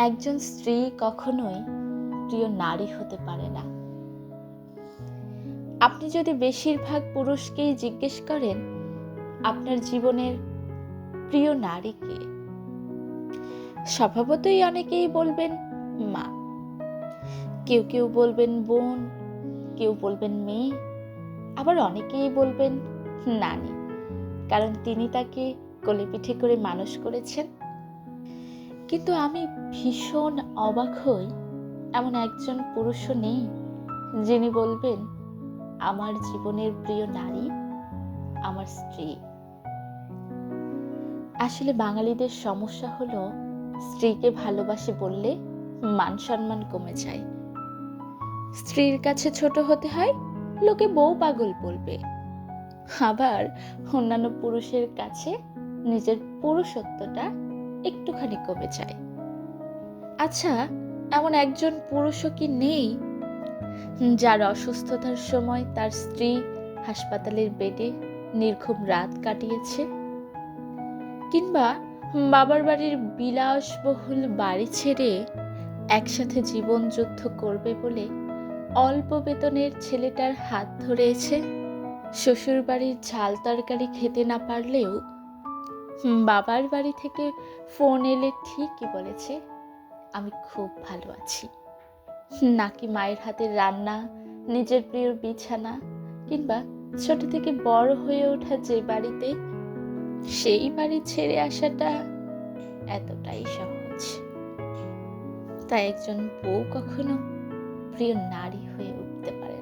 একজন স্ত্রী কখনোই প্রিয় নারী হতে পারে না। আপনি যদি বেশিরভাগ পুরুষকেই জিজ্ঞেস করেন আপনার জীবনের প্রিয় নারী কে, স্বভাবতই অনেকেই বলবেন মা, কেউ কেউ বলবেন বোন, কেউ বলবেন মেয়ে, আবার অনেকেই বলবেন নানি, কারণ তিনি তাকে কোলে পিঠে করে মানুষ করেছেন। কিন্তু আমি ভীষণ অবাক হই, এমন একজন পুরুষও নেই যিনি বলবেন আমার জীবনের প্রিয় নারী আমার স্ত্রী। আসলে বাঙালিদের সমস্যা হলো স্ত্রীকে ভালোবাসে বললে মান সম্মান কমে যায়। স্ত্রীর কাছে ছোট হতে হয়, লোকে বউ পাগল বলবে। আবার অন্যান্য পুরুষের কাছে নিজের পুরুষত্বটা একটুখানি কমে যায়। আচ্ছা, এমন একজন পুরুষও কি নেই যার অসুস্থতার সময় তার স্ত্রী হাসপাতালের বেডে নির্ঘুম রাত কাটিয়েছে, কিংবা বাবার বাড়ির বিলাসবহুল বাড়ি ছেড়ে একসাথে জীবন যুদ্ধ করবে বলে অল্প বেতনের ছেলেটার হাত ধরেছে, শ্বশুর বাড়ির ঝাল তরকারি খেতে না পারলেও বাবার বাড়ি থেকে ফোন এলে ঠিকই বলেছে আমি খুব ভালো আছি, নাকি মায়ের হাতের রান্না, নিজের প্রিয় বিছানা, কিংবা ছোট থেকে বড় হয়ে ওঠা যে বাড়িতে, সেই বাড়ি ছেড়ে আসাটা এতটাই সহজ। তাই একজন বউ কখনো প্রিয় নারী হয়ে উঠতে পারে না।